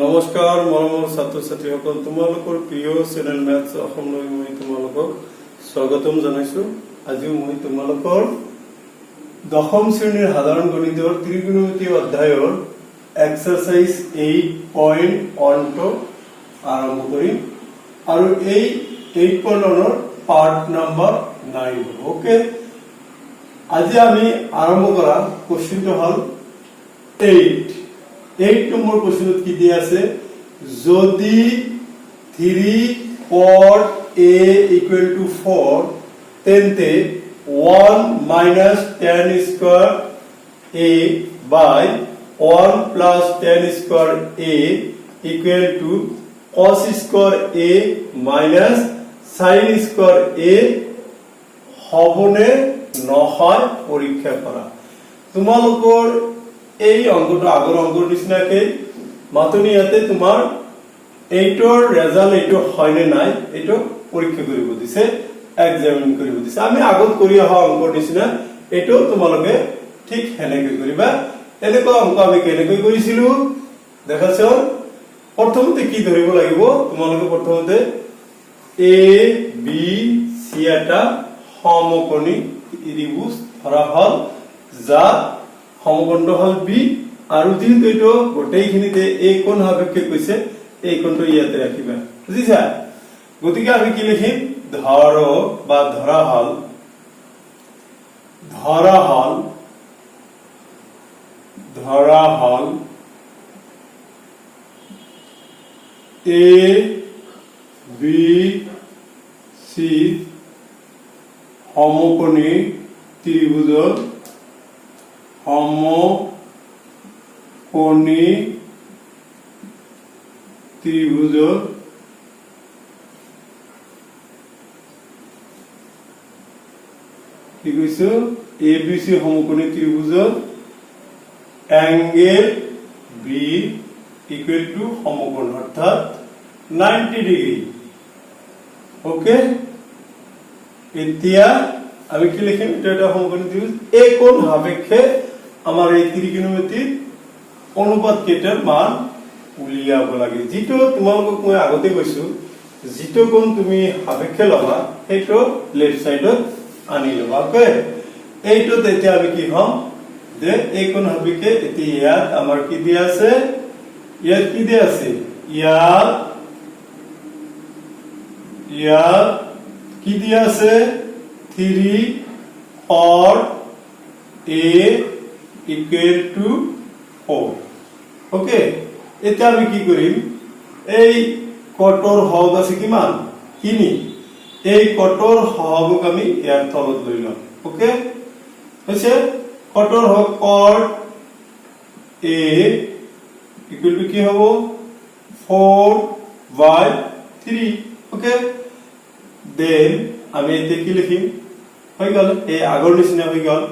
নমস্কাৰ মৰমৰ ছাত্ৰ ছাত্ৰীসকল, তোমালোকৰ প্ৰিয় চেনেল মেথছ অসমলৈ মই তোমালোকক স্বাগতম জনাইছো। আজিও মই তোমালোকৰ দশম শ্ৰেণীৰ সাধাৰণ গণিতৰ ত্ৰিকোণমিতি অধ্যায়ৰ এক্সাৰসাইজ 8.1 আৰম্ভ কৰিম আৰু এই 8.1ৰ পাৰ্ট নাম্বাৰ 9। ওকে, আজি আমি আৰম্ভ কৰা কোশ্চেনটো হ'ল 8 নম্বৰ কোশ্চেনত কি দিয়া আছে, যদি 3 cot a equal to 4 তেন্তে 1 minus tan square a by 1 plus tan square a equal to cos square a minus sin square a হবনে নহয় পৰীক্ষা কৰা। তোমালোকৰ এই অঙ্কটো আগৰ অঙ্কৰ নিচিনাকে মাতনি ইয়াতে তোমাৰ এইটোৰ ৰেজাল্ট এইটো হয়নে নাই এইটো পৰীক্ষা কৰিব দিছে, এক্সামিন কৰিব দিছে। আমি আগত কৰি অহা অঙ্কৰ নিচিনা এইটো তোমালোকে ঠিক হেনেকৈ কৰিবা। এনেকুৱা অঙ্ক আমি কেনেকৈ কৰিছিলো দেখাছো। প্ৰথমতে কি ধৰিব লাগিব, তোমালোকে প্ৰথমতে এ বি সি এটা সমকোণী ত্ৰিভুজ ধৰা হল, যা সমকোণটো হল বি আৰু যেহেতু এইটো গোটেইখিনিতে এই কোণ সাপেক্ষে কৈছে এই কোণটো ইয়াতে ৰাখিবা, বুজিছা। গতিকে আমি কি লিখিম, ধৰ বা ধৰা হল এ বি সি সমকোণী ত্ৰিভুজৰ সমকোণী ত্ৰিভুজৰ কি কৈছো, এ বি সি সমকোণী ত্ৰিভুজৰ এংগেল বি ইকুৱেল টু সমকোণ অৰ্থাৎ 90 ডিগ্ৰী। ওকে, এতিয়া আমি কি লিখিম, এটা সমকোণী ত্ৰিভুজ, এই কোণ সাপেক্ষে আমাৰ এই ত্ৰিকোণমিতিৰ অনুপাত কেইটাৰ মান উলিয়াব লাগে। যেটো তোমালোকক মই আগতে কৈছো, যেটো কোণ তুমি সাপেক্ষে লবা সেইটো লেফট সাইডত আনি লবা। ওকে, এইটো তেতিয়া আমি কি হম যে এই কোণ সাপেক্ষে এতিয়া ইয়াত আমাৰ কি দিয়া আছে, ইয়াত কি দিয়া আছে, ইয়াত কি দিয়া আছে 3 cot a equal to 4। Okay, এতিয়া আমি কি কৰিম, এই কটৰ হগ আছে কিমান 3, এই কটৰ হগক আমি ইয়াৰ তলত লৈ লম। ওকে, হৈছে কটৰ hog cot a equal to কি হ'ব 4/3। ওকে, দেন আমি এতিয়া কি লিখিম, হৈ গল এই আগৰ নিচিনা হৈ গল।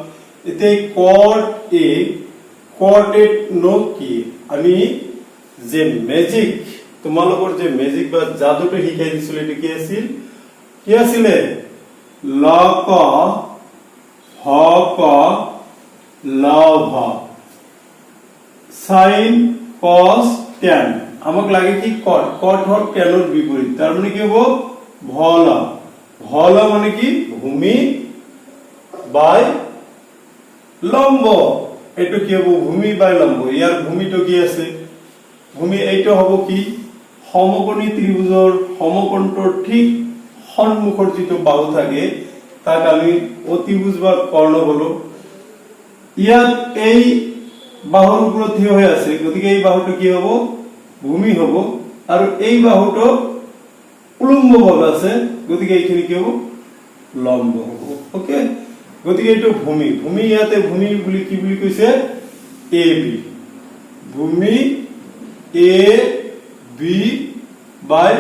এতিয়া cot a নো কি, আমি যে ম্যাজিক তোমালোকৰ যে ম্যাজিক বা জাদুটো শিকাই দিছিল এটো কি আছিল, লক হক লভ sin cos tan। আমাক লাগে কি cot হল tanৰ বিপৰীত, তাৰ মানে কি হ'ব ভল মানে কি ভূমি বাই লম্ব। এইটো কি হ'ব, ভূমি বাই লম্ব। ইয়াৰ ভূমিটো কি আছে, ভূমি এইটো হ'ব কি সমকোণী ত্ৰিভুজৰ সমকোণটোৰ ঠিক সন্মুখৰ যিটো বাহু থাকে তাক আমি অতিভুজ বা কৰ্ণ বলো। ইয়াত এই বাহুৰ ওপৰত থিয় হৈ আছে, গতিকে এই বাহুটো কি হ'ব, ভূমি হ'ব, আৰু এই বাহুটো উলম্ব ভাৱে আছে, গতিকে এইখিনি কি হ'ব, লম্ব হ'ব। ওকে, গতিকে এইটো ভূমি, ইয়াতে ভূমি বুলি কি বুলি কৈছে, এ বি, ভূমি এ বি বাই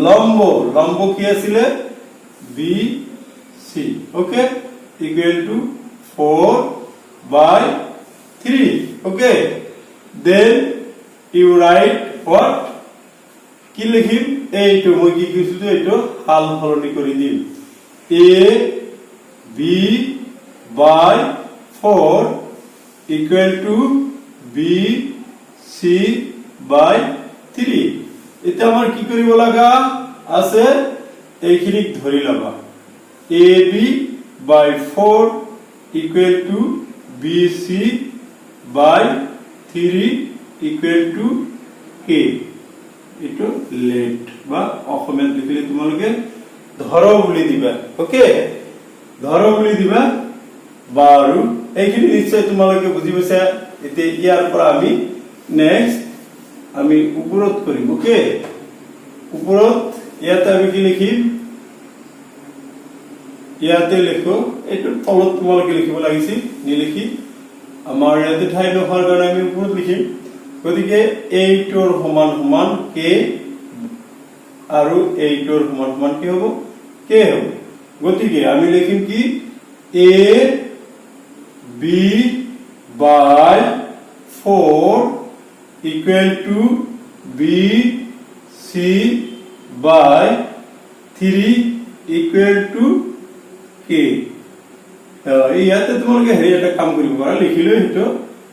লম্ব কি আছিলে B C. Okay, equal to 4/3। Okay, then you write what, কি লিখিম, এইটো মই কি কৈছিলো এইটো হাল সলনি কৰি দিম, a b by 4 equal to b c by 3 এটা আমাৰ কি কৰিব লাগা আছে এইখিনিক ধৰি লবা ab by 4 equal to bc by 3 equal to k এটো লেট বা অসমীয়াত লিখিলে তোমালোকে ধৰ বুলি দিবা ওকে ধৰ বুলি দিবা বাৰু এইখিনি নিশ্চয় তোমালোকে বুজি পাইছা এতিয়া ইয়াৰ পৰা আমি নেক্সট আমি উপৰত কৰিম ওকে উপৰত ইয়াতে আমি কি লিখিম ইয়াতে লিখো এটো তলত তোমালোকে লিখিব লাগিছিল নিলিখি আমাৰ ইয়াতে ঠাই নোহোৱাৰ কাৰণে আমি উপৰত লিখিম গতিকে 8 ৰ সমান সমান k আৰু 8 ৰ সমান সমান কি হ'ব k হ'ব গতিকে আমি লিখিম কি a b by 4 equal to b c by 3 equal to k ইয়াতে তোমালোকে হেৰি এটা কাম কৰিব পাৰা লিখিলে হেটো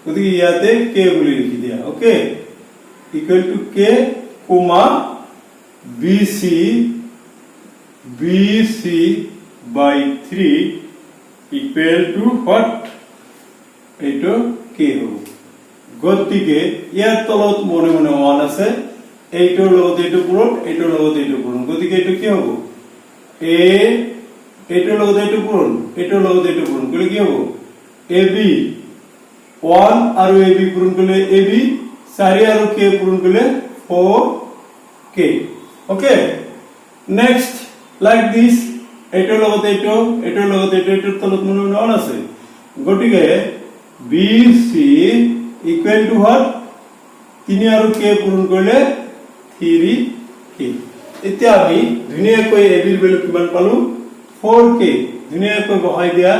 গতিকে ইয়াতে k বুলি লিখি দিয়া okay equal to k comma bc by 3 equal to what এটো k হ'ব গতিকে ইয়াৰ তলত মনে মনে 1 আছে এইটোৰ লগত এইটো পূৰণ এইটোৰ লগত এইটো পূৰণ গতিকে এটো কি হ'ব a এইটোৰ লগত এইটো পূৰণ এইটোৰ লগত এইটো পূৰণ কৰিলে কি হ'ব ab 1 আৰু ab পূৰণ কৰিলে ab 4 আৰু k পূৰণ কৰিলে 4k okay next like this এইটোৰ লগত এইটো এইটোৰ লগত এইটো এইটোৰ তলত মনে মনে 1 আছে গতিকে bc equal to what 3 আৰু k পূৰণ কৰিলে 3k এতিয়া আমি ধুনিয়াকৈ ab ৰ ভ্যালু কিমান পালো 4k ধুনিয়াকৈ বহাই দিয়া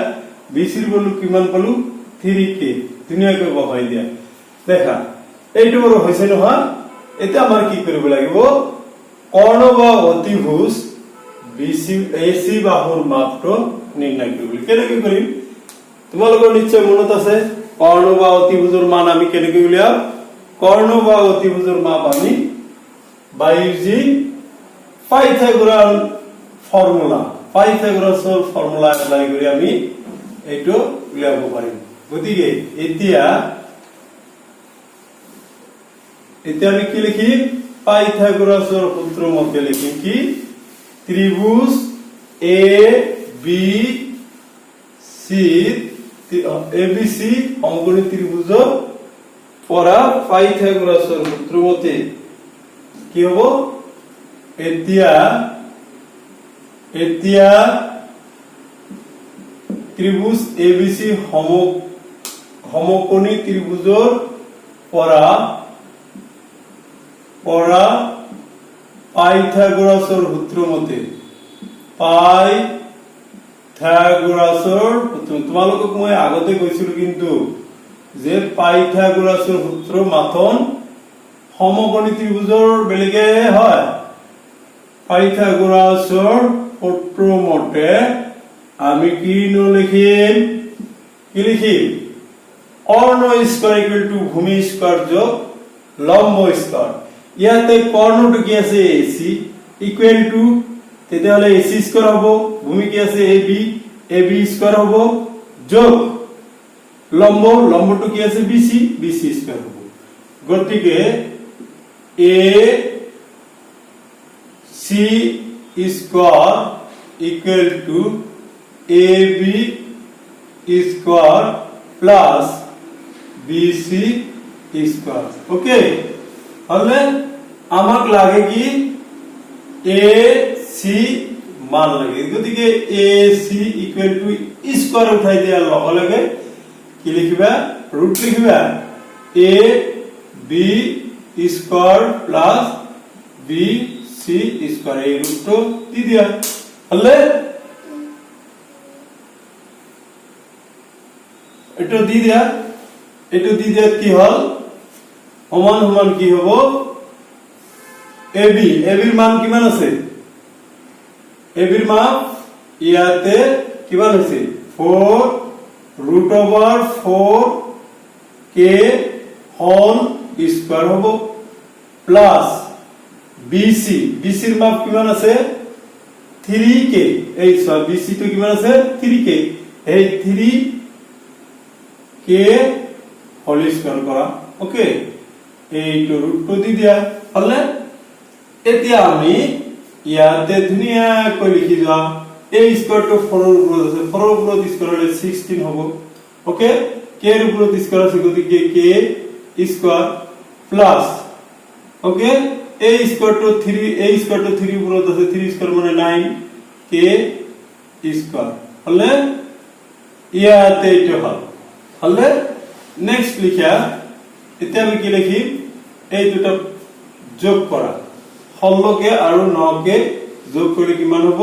bc ৰ ভ্যালু কিমান পালো 3k ধুনিয়াকৈ বহাই দিয়া দেখা এইটো বড় হৈছে নহয় এটা আমাৰ কি কৰিব লাগিব কৰ্ণ বা অতিভুজ bc ac বাহুৰ মাপটো নিৰ্ণয় কৰিব কেনেকৈ কৰিম তোমালোকৰ নিশ্চয় মনত আছে কৰ্ণ বা অতিভুজৰ মান আমি কেনেকৈ উলিয়াম কৰ্ণ বা অতিভুজৰ মাপ আমি by using Pythagorean formula Pythagorean formula apply কৰি আমি এটো উলিয়াব পাৰিম গতিকে এতিয়া আমি কি লিখিম পাইথাগোৰাসৰ সূত্ৰ মতে লিখিম কি ত্ৰিভুজ a b c abc অঙ্কনী ত্ৰিভুজৰ পৰা পাইথাগোৰাসৰ সূত্ৰ মতে কি হ'ব এতিয়া ত্ৰিভুজ abc সমকোণী ত্ৰিভুজৰ পৰা পাইথাগোৰাসৰ সূত্ৰ মতে পাইথাগোৰাসৰ সূত্ৰ তোমালোকক মই আগতে কৈছিলো কিন্তু যে পাইথাগোৰাসৰ সূত্ৰ মাথন সমকোণী ত্ৰিভুজৰ বেলেগে হয় পাইথাগোৰাসৰ সূত্ৰ মতে আমি কি লিখিম কৰ্ণ স্কয়াৰ ইকুৱেল টু ভূমি স্কয়াৰ যোগ লম্ব স্কয়াৰ ইয়াতে কৰ্ণটো কি আছে ac ইকুৱেল টু তেতিয়াহলে ac স্কয়াৰ হ'ব ভূমি কি আছে ab স্কয়াৰ হ'ব যোগ লম্বটো কি আছে bc স্কয়াৰ হ'ব গতিকে ac square equal to ab square plus bc square okay হলে আমাক লাগে কি ac মান লাগে গতিকে ac ইকুৱেল টু স্কয়াৰ উঠাই দিয়াৰ লগে লগে কি লিখিবা ৰুট লিখিবা a b square plus bc square এই ৰুটটো দি দিয়া হলে এটো দি দিয়া কি হল সমান সমান কি হ'ব ab ৰ মান কিমান আছে ab ৰ মান ইয়াতে কিমান আছে 4 √4k হল স্কয়াৰ হ'ব প্লাস বিসি বিসিৰ মাপ কিমান আছে 3k এই সব বিসি তো কিমান আছে 3k এই 3k হোল স্কয়ার কৰা ওকে এইটো ৰুটটো দি দিয়া হলে এতিয়া আমি ইয়াতে ধুনিয়া কৈ লিখি যোৱা a স্কয়াৰ তো 4 ৰ ওপৰত আছে 4 ৰ ওপৰত স্কয়াৰ হলে 16 হ'ব ওকে k ৰ ওপৰত স্কয়াৰ আছে গতিকে k square plus okay a square তো 3 a স্কয়াৰ তো 3 ৰ ওপৰত আছে 3 স্কয়ার মানে 9 k স্কয়ার হলে ইয়াতে এইটো হল হলে নেক্সট লিখা এতিয়া আমি কি লিখিম এই দুটা যোগ কৰা 16 কে আৰু 9 কে যোগ কৰিলে কিমান হ'ব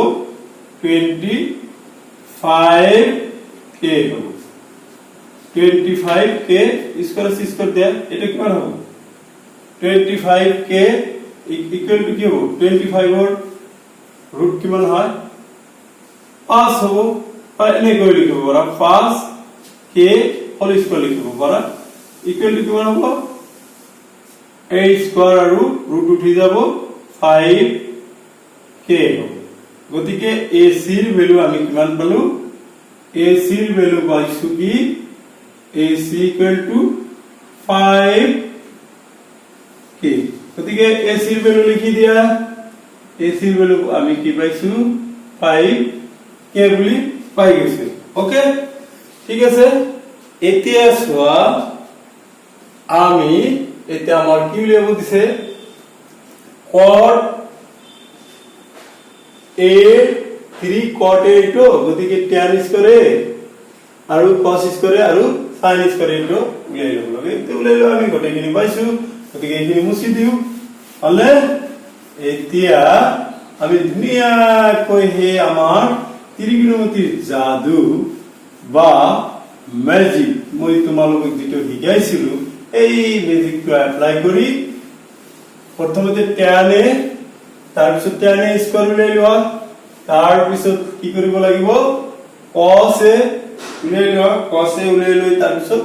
25k হ'ব 25k স্কয়ার স্কয়ার দেয়া এটা কিমান হ'ব 25k ইকুয়াল টু কি হ'ব 25 ৰ ৰুট কিমান হয় 5 হ'ব আৰ এনে কৰি লিখিব পাৰা 5k হোল স্কয়াৰ লিখিব পাৰা ইকুয়াল টু কিমান হ'ব a স্কয়াৰ আৰু ৰুট উঠি যাব 5k হ'ব গতিকে ac ৰ ভ্যালু আমি কিমান পালো ac ৰ ভ্যালু পাইছো কি ac ইকুয়াল টু 5k গতিকে ac ৰ ভ্যালু লিখি দিয়া ac ৰ ভ্যালু আমি কি পাইছো 5k বুলি পাই গৈছে ওকে ঠিক আছে এতিয়া সোয়া আমি এটা আমার কি লিখব দিছে cot a 3 cot a তো গতিকে tan স্কয়ারে আৰু cos স্কয়াৰে আৰু sin স্কয়ারে তো উলাই লব লাগে তো উলাই লও আমি গটেখিনি পাইছো গতিকে এইখিনি মুছি দিও হলে এতিয়া আমি ধুনিয়া কই হে আমাৰ ত্ৰিকোণমিতিৰ জাদু বা ম্যাজিক মই তোমালোকক যেটো শিকাইছিলো এই ম্যাজিকটো এপ্লাই কৰি প্ৰথমতে tan a তাৰ পিছত tan a স্কয়াৰ উলাই লোৱা তাৰ পিছত কি কৰিব লাগিব cos a উলাই লোৱা cos a উলাই লৈ তাৰ পিছত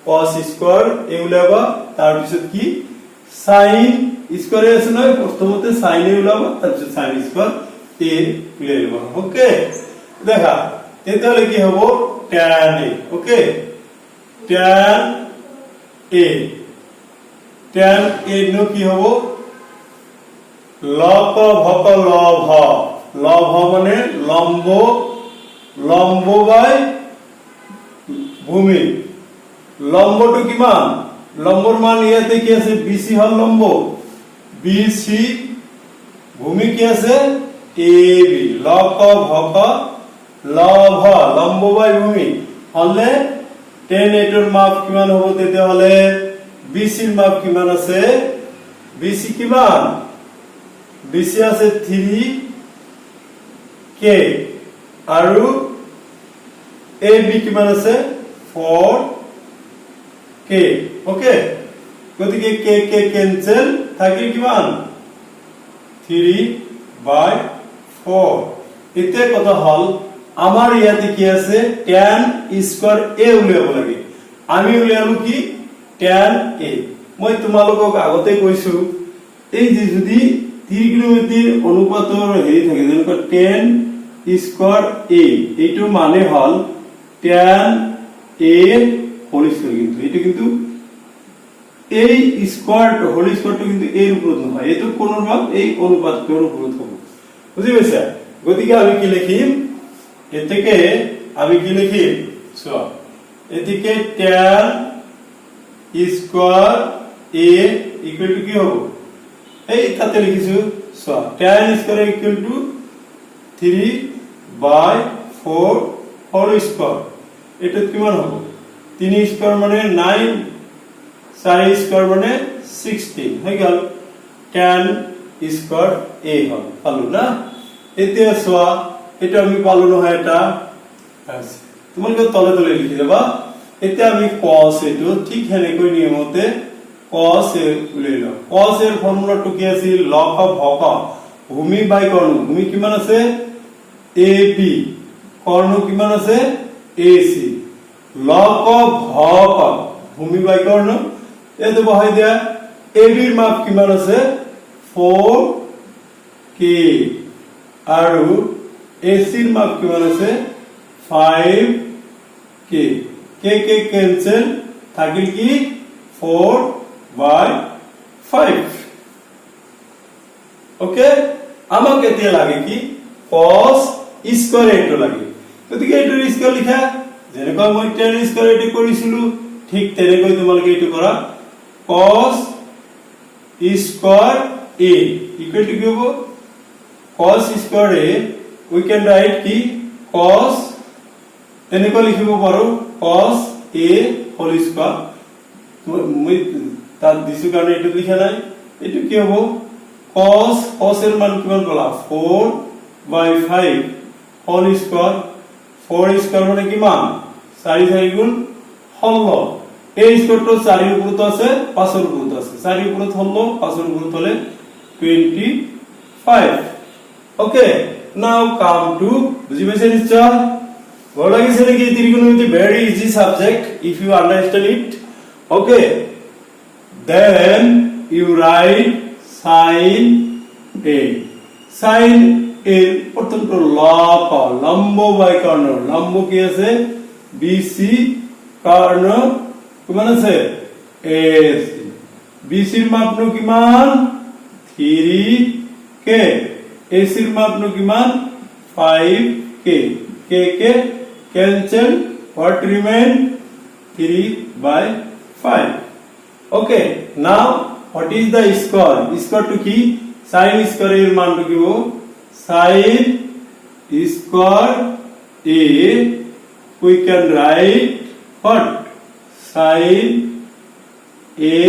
cos স্কয়াৰ a উলাবা তাৰ পিছত কি sin স্কয়াৰ আছে নহয় প্ৰথমতে sin a উলাবা তাৰ পিছত sin স্কয়াৰ a উলাই লোৱা ওকে দেখা তেতিয়ালে কি হ'ব tan a okay tan a নো কি হ'ব লব ভক লভ মানে লম্ব বাই ভূমি লম্বটো কিমান লম্বৰ মান ইয়াতে কি আছে BC হল লম্ব BC ভূমি কি আছে AB লব ভক লভ লম্ব বাই ভূমি হলে tan a ৰ মাপ কিমান হ'ব তেতিয়া হলে BC ৰ মাপ কিমান আছে BC কিমান BC আছে 3k আৰু AB কিমান আছে 4k ওকে গতিকে k ক্যান্সেল থাকিল কিমান 3/4 এতে কত হল আমার ইয়াতে কি আছে tan স্কয়ার a উলিয়াব লাগে আমি উলিয়ালো কি tan a মই তোমালোকক আগতে কৈছো এই যে যদি ত্ৰিকোণমিতিৰ অনুপাতৰ হেৰি থাকে যেনেকৈ tan স্কয়ার a এইটো মানে হল tan a হোল স্কয়ার কিন্তু এই স্কয়ার হোল স্কয়ারটো কিন্তু এর উপৰত নহয় এটো কোনৰ ভাগ এই অনুপাতটোৰ উপৰত হ'ব বুজি পাইছা গতিকে আমি কি লিখিম এতেকে আমি কি লিখিম চোৱা এতিকে tan square a equal to কি হ'ব এই তাতে লিখিছো so tan square equal to 3/4 whole square এটা কিমান হ'ব 3 স্কয়ার মানে 9 4 স্কয়ার মানে 16 হৈ গল tan স্কয়ার a হল পালো না এতিয়া সোয়া এটা আমি পালো নহয় এটা আছে তোমালোকে তলে তলে লিখি দেবা এতিয়া আমি cos এটো ঠিক হেনেকৈ নিয়মতে cos a উলাই লও cos এর ফর্মুলাটো কি আছিল log of ভক ভূমি বাই কর্ণ ভূমি কিমান আছে AB কর্ণ কিমান আছে AC log of ভক ভূমি বাই কর্ণ এটো বহাই দিয়া AB ৰ মাপ কিমান আছে 4k আৰু AC ৰ মাপ কিমান আছে 5k k cancel থাকিল কি 4/5 ওকে আমাক এতিয়া লাগে কি cos স্কয়ার এটো লাগে গতিকে এটোৰ স্কয়াৰ লিখা যেনেকৈ মই tan স্কয়াৰ এটো কৰিছিলো ঠিক তেনেকৈ তোমালোকে এটো কৰা cos square a equal to কি হ'ব cos square a we can write কি cos তেনেকৈ লিখিব পাৰো cos a whole square মই তাত দিছো কাৰণে এটো লিখা নাই এটো কি হ'ব cos এর মান কিমান কলা 4/5 whole square 4 square মানে কিমান 4 4 গুণ 16 এই স্কয়ারটো 4 এর উপরত আছে 5 এর উপরত আছে 4 এর উপরত হলো 5 এর উপরত হলে 25 ওকে নাও কাম টু বুঝি পাইছে নিশ্চয় ভালো লাগিছে নাকি ত্রিকোণমিতি very easy subject if you understand it okay then you write sin a sin a প্রথমত লম্ব বাই কর্ণ লম্ব কি আছে BC কর্ণ কিমান আছে AC BC এর মাপনো কিমান 3k AC এর মাপনো কিমান 5k k cancel what remain 3/5 okay now what is the square square to ki sin square এর মান কি হবো sin square a we can write what sin a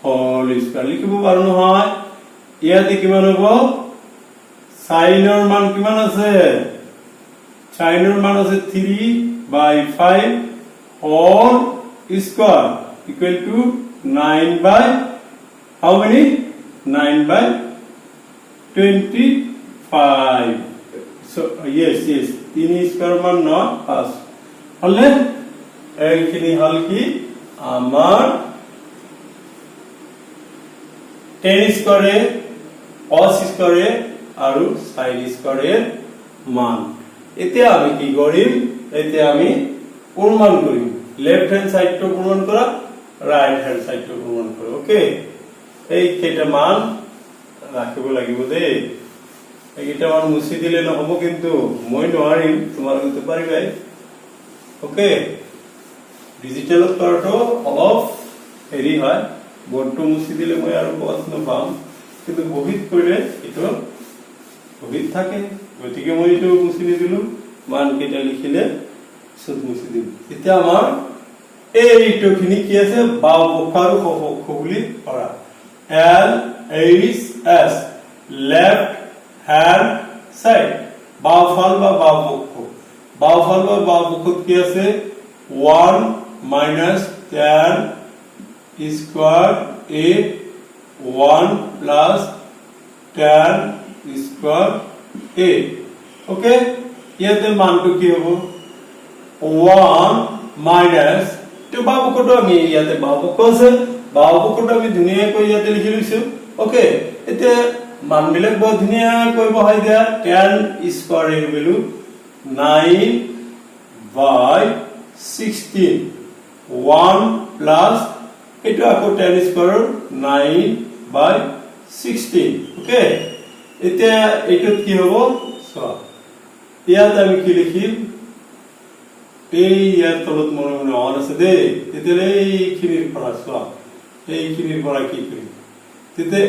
whole square লিখিব পাৰো নহয় ইয়াতে কিমান হ'ব sin এর মান কিমান আছে sin এর মান আছে 3/5 whole square equal to 9 by how many 9/25 so yes 3 square মান not pass হলে এইখিনি হল কি আমার tan স্কয়ারে cos স্কয়ারে আৰু sin স্কয়াৰেৰ মান এতে আমি কি কৰিম এতে আমি প্ৰমাণ কৰিম লেফট হ্যান্ড সাইডটো প্ৰমাণ কৰা ৰাইট হ্যান্ড সাইডটো প্ৰমাণ কৰা ওকে এই কেটা মান ৰাখিব লাগিব দে এইটা মান মুছি দিলে নহব কিন্তু মই নোৱাৰিম তোমালোকে তো পাৰিবাই ওকে ডিজিটালত কৰাটো অলপ হেৰি হয় বোৰ্ডটো মুছি দিলে মই আৰু প্ৰশ্ন পাম কিন্তু বহিত কৰিলে এটো বহিত থাকে গতিকে মই এটো মুছি দিলো মান কেটা লিখিলে সব মুছি দিম এতিয়া আমাৰ এইটো খিনি কি আছে বাও পক্ষ আৰু সহ পক্ষ বুলি কৰা LHS left hand side বাওফাল বা বাওপক্ষ বাওফাল বা বাওপক্ষত কি আছে 1 minus tan square a 1 plus tan square a okay ইয়াতে মানটো কি হ'ব 1 minus তো বাওপক্ষটো আমি ইয়াতে বাওপক্ষ আছে বাওপক্ষটো আমি ধুনিয়াকৈ ইয়াতে লিখি লৈছো ওকে এতিয়া মান বিলাক বহুত ধুনিয়াকৈ বহাই দিয়া tan square এর ভ্যালু 9/16 1 plus এটো আকো tan square 9/16 ওকে এতিয়া এটোত কি হ'ব সো ইয়াত আমি কি লিখিম এই ইয়াৰ তলত মনে মনে অন আছে দে তেতিয়ালে এইখিনিৰ পৰা সো এইখিনিৰ পৰা কি কৰিম তেতে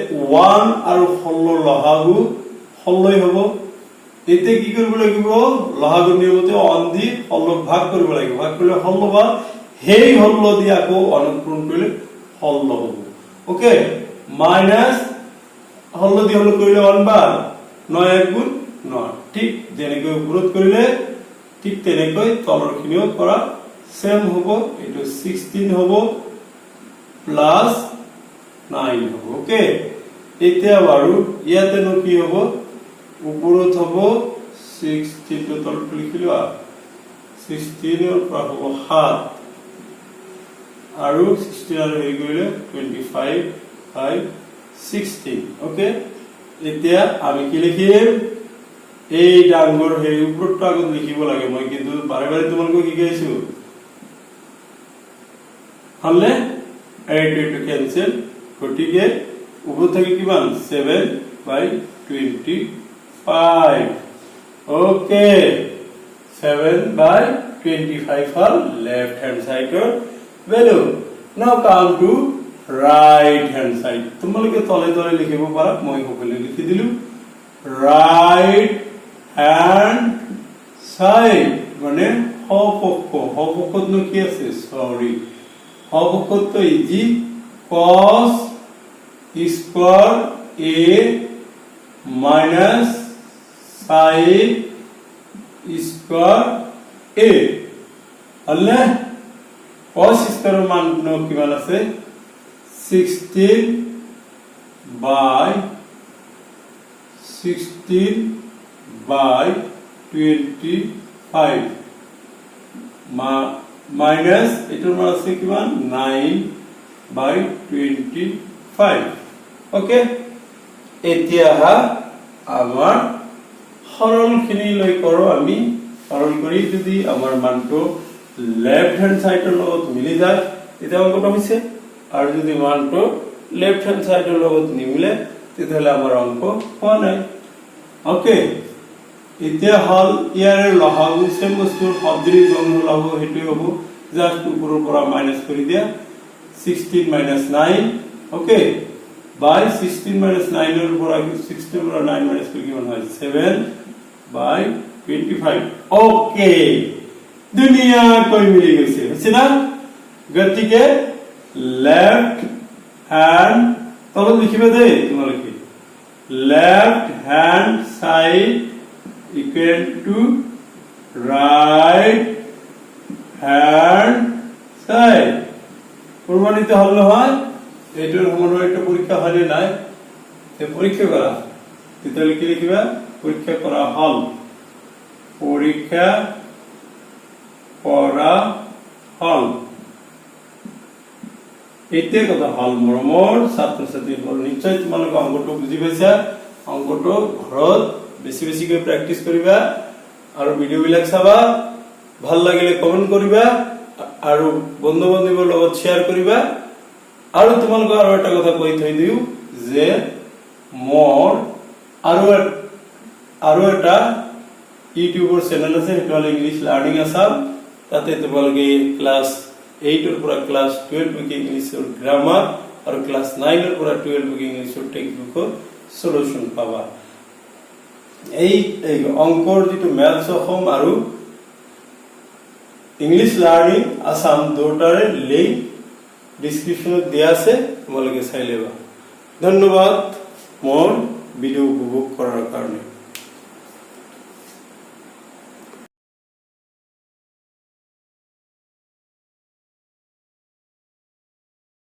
1 আৰু 16 লহাগু 16 হ'ব এতে কি কৰিব লাগিব লহাগু নিয়মতে অন দি 16 ভাগ কৰিব লাগিব ভাগ কৰিলে 16 বাৰ হেই 16 দি আকৌ অনুপূৰণ কৰিলে 16 হ'ব ওকে মাইনাস 16 দি 16 কৰিলে 1 বাৰ 9 1 গুণ 9 ঠিক যেনেকৈ উপৰত কৰিলে ঠিক তেনেকৈ তলৰখিনিও কৰা সেম হ'ব এটো 16 হ'ব প্লাস 9 হ'ব ওকে এতিয়া বাৰু ইয়াতে ন কি হ'ব উপৰত হ'ব 16 তো তলত লিখিলো 16 এৰ পৰা হ'ব 7 আৰু 16 আৰু হেৰি কৰিলে 25 5 16 ওকে এতিয়া আমি কি লিখিম এই ডাঙৰ হেই ওপৰটো আগত লিখিব লাগে মই কিন্তু বাৰে বাৰে তোমালোকক শিকাইছো হলে এইটো ক্যান্সেল গটিকে ওপৰ থেকে কিমান 7/25 okay 7/25 hall left hand side or value now come to right hand side তোমালোকে তলে তলে লিখিব পাৰা মই সকলে লিখি দিলু right hand side মানে হপক্ষ ন কি আছে সরি হপক্ষ তো easy cos square a minus sin square a Allah cos square মান ন কিমান আছে 16/25 minus এটার মান আছে কিমান 9/25 ওকে এতিয়া আমার সরলখিনি লৈ করো আমি সরল করি যদি আমার মানটো লেফট হ্যান্ড সাইডৰ লগত মিলি যায় এটা অঙ্কটা হইছে আৰ যদি মানটো লেফট হ্যান্ড সাইডৰ লগত নিমিলে তেতিয়াহলে আমাৰ অঙ্ক হোৱা নাই ওকে এতিয়া হল ইয়াৰে লহাগু সেম বস্তুৰ শব্দৰি জং লহাগু হেতু হ'ব জাস্ট উপৰৰ পৰা মাইনাস কৰি দিয়া 16 - 9 ওকে by 16 - 9 এৰ উপৰ 16 পৰা 9 মাইনাস কৰি কিমান হয় 7/25 ওকে দুনিয়া কই মিলি গৈছে হচ্ছে না গতিকে লেফট হ্যান্ড তলত লিখিবে দে তোমালোকে left hand side equal to right hand side প্রমাণিত হল হয় এটার মনে একটা পরীক্ষা হলে নাই তে পরীক্ষা করা তাহলে কি লিখবা পরীক্ষা করা হল পরীক্ষা করা হল এতে কথা হল মৰমৰ ছাত্ৰ ছাত্ৰী বল নিশ্চয় তোমালোকে অংকটো বুজি পাইছা অংকটো ঘৰত বেছি বেছি কৰে প্ৰ্যাকটিস কৰিবা আৰ ভিডিও বিলাক চাবা ভাল লাগিলে কমেন্ট কৰিবা আৰ বন্ধু বান্ধৱৰ লগত শেয়াৰ কৰিবা আৰ তোমালোকে আৰ একটা কথা কই থৈ দিও যে মোৰ আৰ একটা ইউটিউবৰ চ্যানেল আছে হেটো হল ইংলিশ লাৰ্নিং আসাম তাতে তোমালোকে ক্লাস 8 এৰ পৰা ক্লাস 12 লৈকে ইংলিশৰ গ্ৰামাৰ আৰ ক্লাস 9 এৰ পৰা 12 লৈকে ইংলিশৰ টেক্সটবুকৰ সলিউশন পাবা এই অঙ্কৰ যেটো ম্যাথছ অসম আৰু ইংলিশ লাৰ্নিং আসাম দুটাৰে লিংক ডেসক্ৰিপশনত দিয়া আছে তোমালোকে চাই লবা ধন্যবাদ মোৰ ভিডিও উপভোগ কৰাৰ কাৰণে